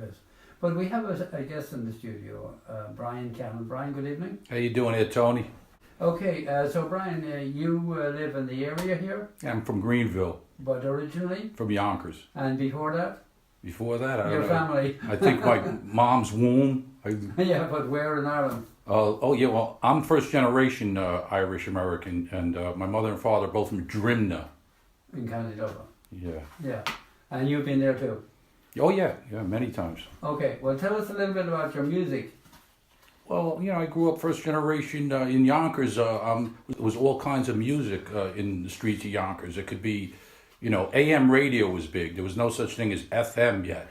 it is. But we have a guest in the studio, Brian Cannon. Brian, good evening. How you doing here, Tony? Okay, so Brian, you live in the area here? I'm from Greenville. But originally? From Yonkers. And before that? Before that, I Your don't know. family? I think my mom's womb. Yeah, but where in Ireland? Well, I'm first generation Irish American, and my mother and father are both from Drimna. In County Dublin? Yeah. Yeah. And you've been there too? Oh yeah, many times. Okay, well tell us a little bit about your music. Well, I grew up first generation in Yonkers. It was all kinds of music in the streets of Yonkers. It could be, AM radio was big. There was no such thing as FM yet.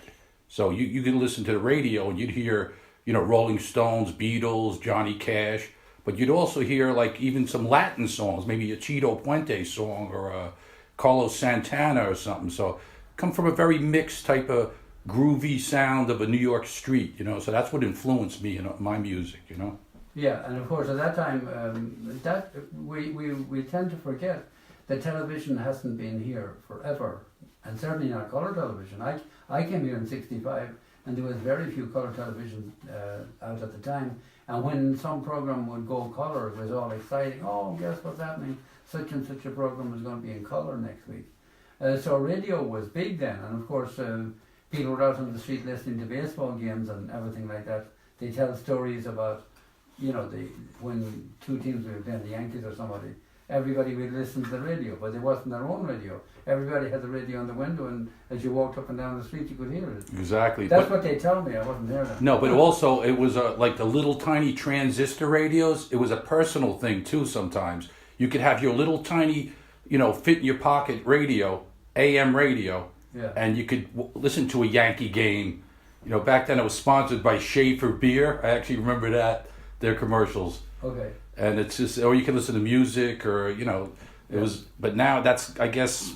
So you could listen to the radio and you'd hear, Rolling Stones, Beatles, Johnny Cash. But you'd also hear like even some Latin songs, maybe a Chito Puente song or a Carlos Santana or something. So come from a very mixed type of groovy sound of a New York street, so that's what influenced me in my music, Yeah, and of course at that time, that we tend to forget that television hasn't been here forever, and certainly not colour television. I came here in '65, and there was very few colour television out at the time, and when some program would go colour, it was all exciting. Oh, guess what's happening? Such and such a program is going to be in colour next week. So radio was big then, and of course people were out on the street listening to baseball games and everything like that. They tell stories about, when two teams were playing, the Yankees or somebody, everybody would listen to the radio, but it wasn't their own radio. Everybody had the radio on the window, and as you walked up and down the street, you could hear it. Exactly. That's what they tell me. I wasn't there then. No, but also it was like the little tiny transistor radios. It was a personal thing too. Sometimes you could have your little tiny, fit in your pocket radio, AM radio. Yeah. And you could listen to a Yankee game. Back then it was sponsored by Schaefer Beer. I actually remember their commercials. Okay. And it's just, or you can listen to music, or it was. But now that's, I guess,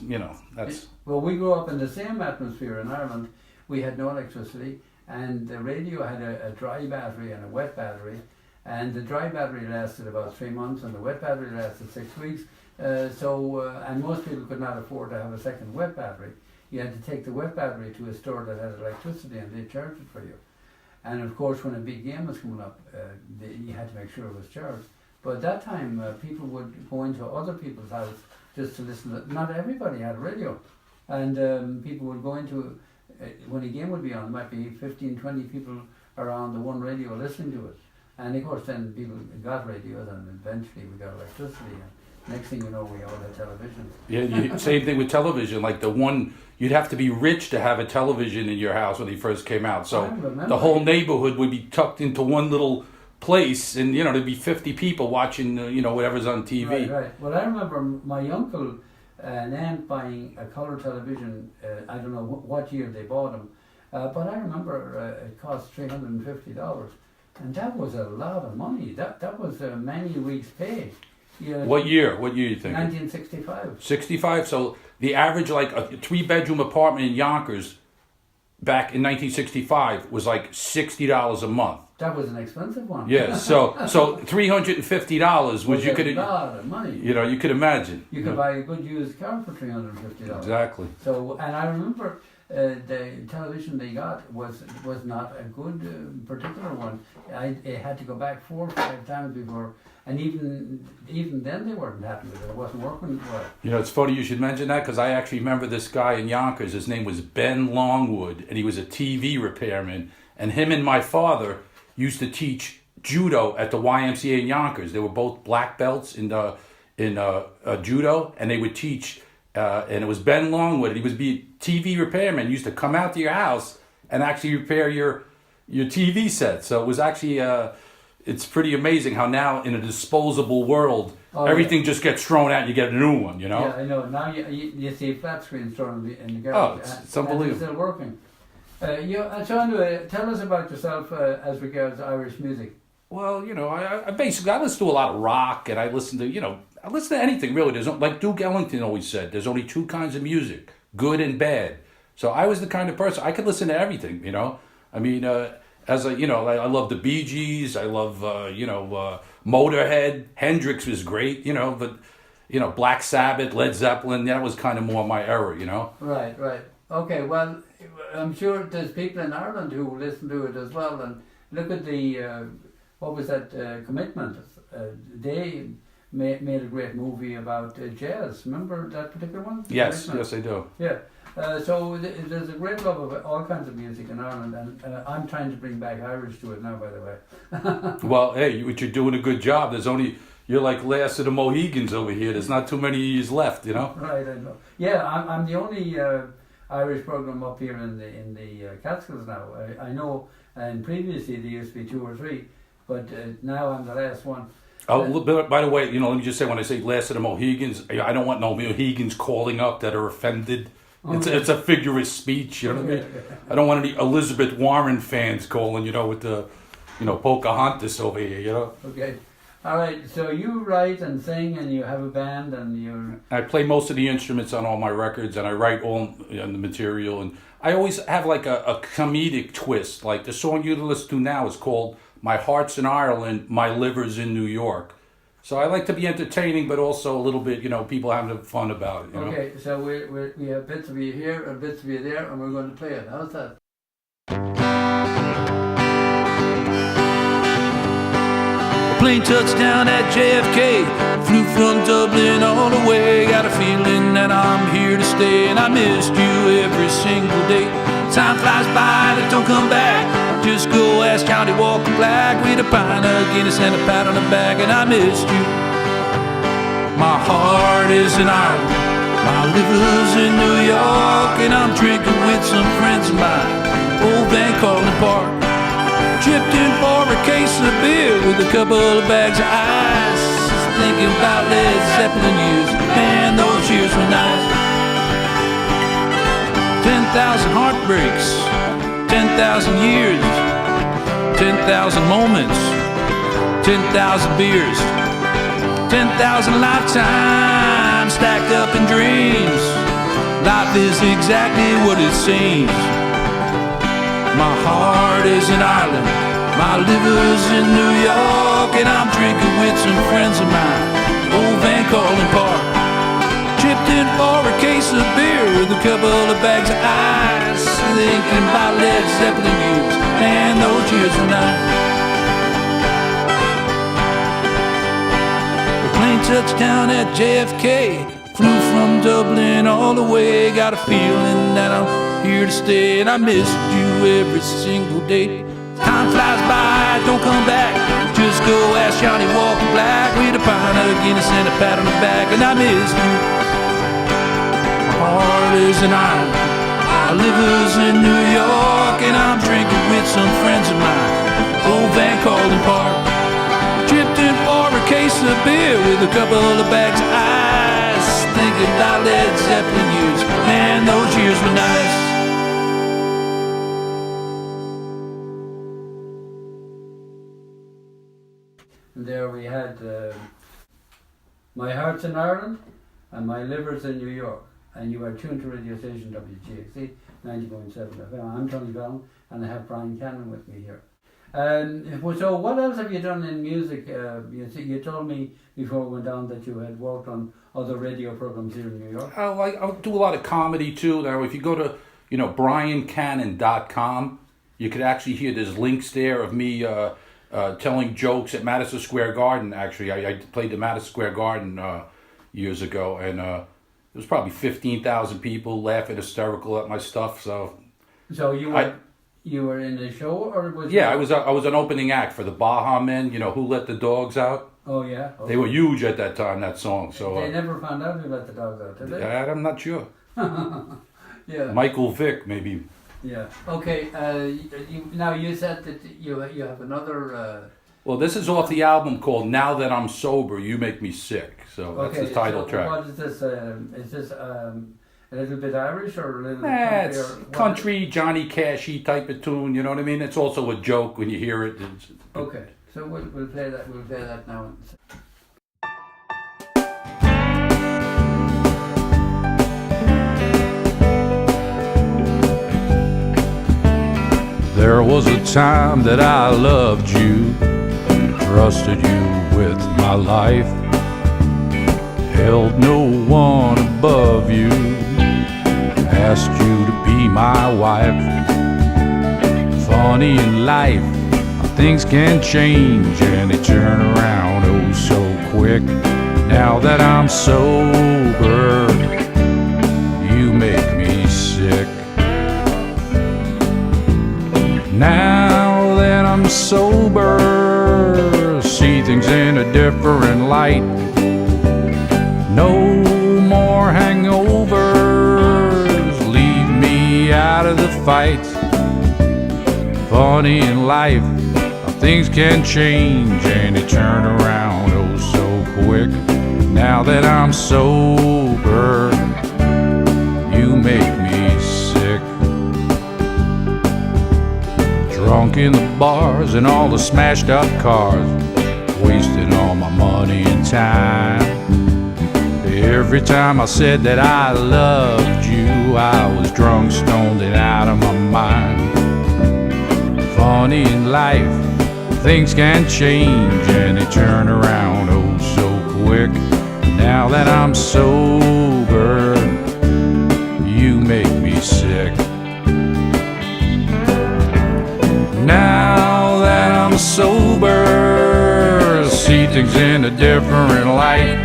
that's. Well, we grew up in the same atmosphere in Ireland. We had no electricity, and the radio had a dry battery and a wet battery, and the dry battery lasted about 3 months, and the wet battery lasted 6 weeks. And most people could not afford to have a second wet battery. You had to take the wet battery to a store that had electricity, and they charged it for you. And of course, when a big game was coming up, you had to make sure it was charged. But at that time, people would go into other people's house just to listen. Not everybody had a radio. And people would go into, when a game would be on, there might be 15, 20 people around the one radio listening to it. And of course, then people got radios, and eventually we got electricity. And next thing you know, we all had television. Yeah, same thing with television. Like you'd have to be rich to have a television in your house when they first came out. So the whole neighborhood would be tucked into one little place, and there'd be 50 people watching, whatever's on TV. Right. Well, I remember my uncle and aunt buying a colour television. I don't know what year they bought them, but I remember it cost $350, and that was a lot of money. That was many weeks' pay. What year? What year you think? 1965. 65. So the average, like a 3-bedroom apartment in Yonkers, back in 1965, was like $60 a month. That was an expensive one. Yeah. So $350 was you could a lot of money. You could imagine. You could buy a good used car for $350. Exactly. So, and I remember the television they got was not a good particular one. I had to go back 4 or 5 times before, and even then they weren't happy with it. It wasn't working well. It's funny you should mention that, because I actually remember this guy in Yonkers. His name was Ben Longwood, and he was a TV repairman. And him and my father used to teach judo at the YMCA in Yonkers. They were both black belts in judo, and they would teach. And it was Ben Longwood. He was a TV repairman. He used to come out to your house and actually repair your TV set. So it was actually it's pretty amazing how now in a disposable world everything just gets thrown out and you get a new one. Yeah, I know. Now you see flat screens thrown in the garbage. Oh, it's unbelievable. And it's still working. So anyway, tell us about yourself as regards Irish music. Well, I basically listen to a lot of rock, and I listen to anything really. There's like Duke Ellington always said, there's only 2 kinds of music, good and bad. So I was the kind of person I could listen to everything. I mean, I love the Bee Gees. I love Motorhead. Hendrix was great. But Black Sabbath, Led Zeppelin. That was kind of more my era. Right. Okay. Well, I'm sure there's people in Ireland who listen to it as well. And look at the what was that Commitment? They made a great movie about jazz. Remember that particular one? Yes, Commitment? yes, I do. Yeah. So there's a great love of all kinds of music in Ireland, and I'm trying to bring back Irish to it now, by the way. Well, hey, you're doing a good job. You're like last of the Mohegans over here. There's not too many years left, you know. Right, I know. Yeah, I'm the only Irish program up here in the Catskills now. I know, and previously there used to be 2 or 3, but now I'm the last one. Oh, by the way, let me just say, when I say last of the Mohegans, I don't want no Mohegans calling up that are offended. It's a figure of speech, you know what I mean? I don't want any Elizabeth Warren fans calling, with the, Pocahontas over here, Okay. All right, so you write and sing, and you have a band, and I play most of the instruments on all my records, and I write all the material, and I always have like a comedic twist. Like the song you listen to now is called "My Heart's in Ireland, My Liver's in New York." So I like to be entertaining, but also a little bit, people having fun about it. Okay, so we have bits of you here and bits of you there, and we're going to play it. How's that? Plane touchdown at JFK, flew from Dublin all the way. Got a feeling that I'm here to stay, and I missed you every single day. Time flies by, that don't come back. Just go ask County Walker Black. With a pint of Guinness and a pat on the back, and I missed you. My heart is in Ireland, my liver's in New York, and I'm drinking with some friends of mine, old Van Cortlandt Park. Tripped in for a case of beer with a couple of bags of ice, thinking about Led Zeppelin years. Man, those years were nice. 10,000 heartbreaks, 10,000 years, 10,000 moments, 10,000 beers, 10,000 lifetimes stacked up in dreams. Life is exactly what it seems. My heart is in Ireland, my liver's in New York, and I'm drinking with some friends of mine, old Van Cortlandt Park. Tripped in for a case of beer with a couple of bags of ice, thinking about Led Zeppelin years, and those years were nice. The plane touched down at JFK, flew from Dublin all the way. Got a feeling that I'm here to stay, and I missed you every single day. Time flies by, don't come back. Just go ask Johnny Walker Black. With a pint of Guinness and a pat on the back, and I missed you. My heart is in Ireland, my liver's in New York, and I'm drinking with some friends of mine, old Van Cortlandt Park. Tripped in for a case of beer with a couple of bags of ice, thinking about Led Zeppelin years. Man, those years were nice. And there we had My Heart's in Ireland and My Liver's in New York. And you are tuned to radio station WGXC 90.7 FM. I'm Tony Fallon, and I have Brian Cannon with me here. So what else have you done in music? You told me before we went on that you had worked on other radio programs here in New York. I'll do a lot of comedy too. Now, if you go to briancannon.com, you could actually hear there's links there of me telling jokes at Madison Square Garden. Actually, I played the Madison Square Garden years ago, and it was probably 15,000 people laughing hysterical at my stuff. So you were in a show, or was I was an opening act for the Baja Men. Who let the dogs out? Oh yeah, okay. They were huge at that time. That song. So they never found out who let the dogs out, did they? I'm not sure. Yeah. Michael Vick, maybe. Yeah. Okay. Now you said that you have another. Well, this is off the album called "Now That I'm Sober, You Make Me Sick." So that's the title track. What is this? Is this a little bit Irish or a little bit country? It's country, Johnny Cashy type of tune. You know what I mean? It's also a joke when you hear it. Okay. So we'll play that. We'll play that now. There was a time that I loved you, trusted you with my life, held no one above you, asked you to be my wife. Funny in life, things can change and they turn around oh so quick. Now that I'm sober, you make me sick. Now that I'm sober, see things in a different light. No more hangovers, leave me out of the fight. Funny in life, things can change and they turn around oh so quick. Now that I'm sober, you make me sick. Drunk in the bars and all the smashed up cars, wasting all my money and time. Every time I said that I loved you, I was drunk, stoned and out of my mind. Funny in life, things can change and they turn around oh so quick. Now that I'm sober, you make me sick. Now that I'm sober, see things in a different light.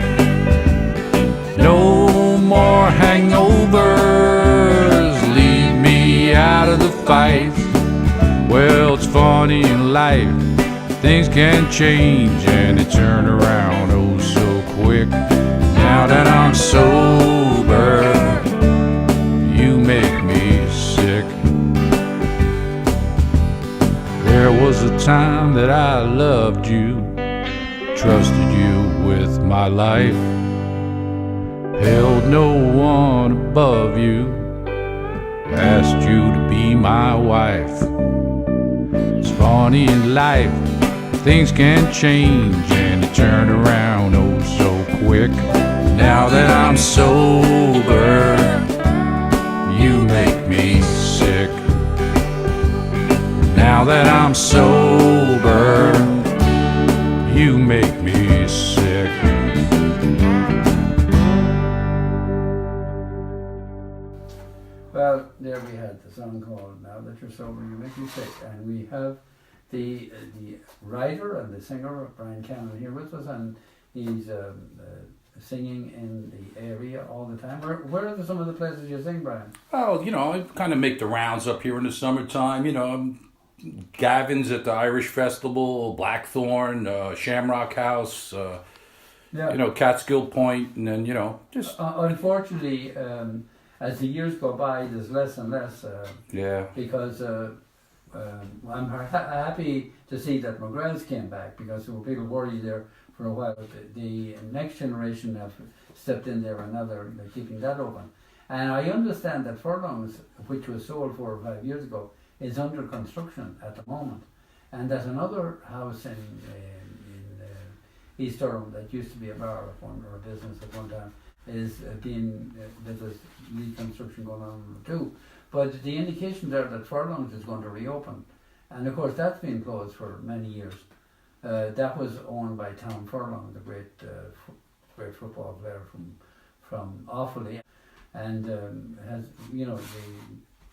No more hangovers, leave me out of the fight. Well, it's funny in life, things can change and they turn around oh so quick. Now that I'm sober, you make me sick. There was a time that I loved you, trusted you with my life, held no one above you, asked you to be my wife. It's funny in life, things can change and they turn around oh so quick. Now that I'm sober, you make me sick. Now that I'm sober, you make me sick. Well, there we had the song called Now That You're Sober, You Make Me Sick. And we have the writer and the singer, Brian Cannon, here with us, and he's singing in the area all the time. Where are some of the places you sing, Brian? Well, I kind of make the rounds up here in the summertime. Gavin's at the Irish Festival, Blackthorn, Shamrock House, Catskill Point, and then, just... unfortunately, as the years go by, there's less and less. Because I'm happy to see that McGrath's came back, because there were people worried there for a while. The next generation have stepped in there and now they're keeping that open. And I understand that Furlongs, which was sold 4 or 5 years ago, is under construction at the moment. And there's another house in East Durham that used to be a bar or a business at one time, is there's reconstruction going on too. But the indication there that Furlongs is going to reopen, and of course that's been closed for many years. That was owned by Tom Furlong, the great football player from Offaly, and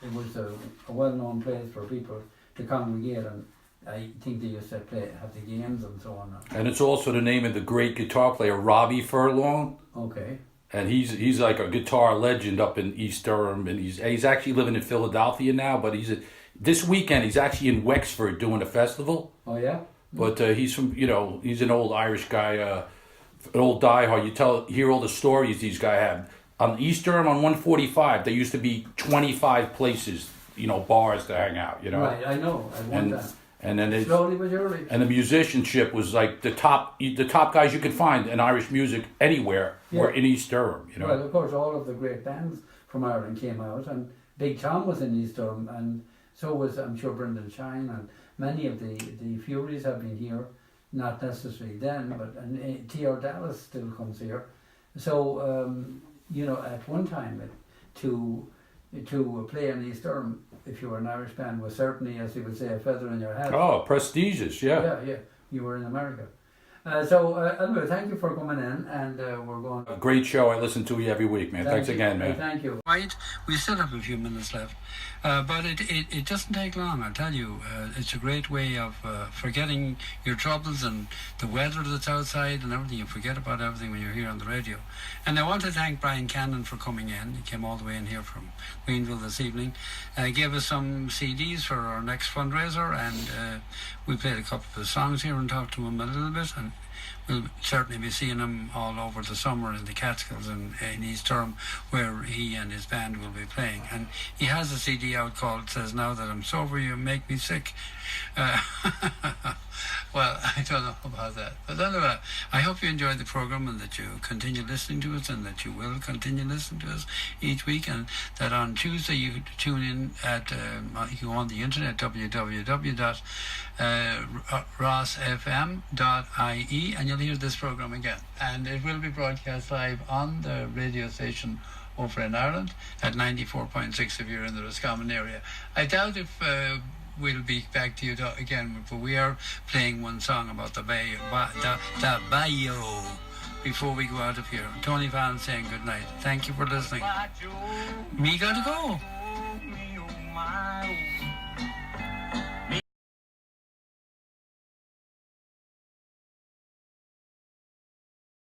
it was a well-known place for people to congregate, and I think they used to have the games and so on. And it's also the name of the great guitar player Robbie Furlong. Okay. And he's like a guitar legend up in East Durham, and he's actually living in Philadelphia now. But this weekend he's actually in Wexford doing a festival. Oh yeah. But he's from he's an old Irish guy, an old diehard. You hear all the stories these guys have. On East Durham on 145, there used to be 25 places, bars to hang out. Right, I know. I want that. And then slowly but surely. And the musicianship was like the top guys you could find in Irish music anywhere were in East Durham. Well, of course, all of the great bands from Ireland came out, and Big Tom was in East Durham, and so was, I'm sure, Brendan Shine, and many of the Furies have been here, not necessarily then, but and T.R. Dallas still comes here. So at one time to play in East Durham, if you were an Irish band, was certainly, as you would say, a feather in your hat. Oh, prestigious, yeah. Yeah, you were in America. Anyway, thank you for coming in, and we're going. A great show. I listen to you every week, man. Thanks again, man. Thank you. Right, we still have a few minutes left, but it doesn't take long. I tell you, it's a great way of forgetting your troubles and the weather that's outside and everything. You forget about everything when you're here on the radio. And I want to thank Brian Cannon for coming in. He came all the way in here from Greenville this evening. Gave us some CDs for our next fundraiser, and we played a couple of songs here and talked to him a little bit, and we'll certainly be seeing him all over the summer in the Catskills and in East Durham, where he and his band will be playing. And he has a CD out called "Says Now That I'm Sober You Make Me Sick." Well, I don't know about that. But anyway, I hope you enjoyed the program and that you continue listening to us and that you will continue listening to us each week, and that on Tuesday you tune in at, you go on the internet, www.rossfm.ie, and you'll hear this program again. And it will be broadcast live on the radio station over in Ireland at 94.6 if you're in the Roscommon area. I doubt if we'll be back to you again, but we are playing one song about the Bayou before we go out of here. Tony Van saying good night. Thank you for listening. Me gotta go.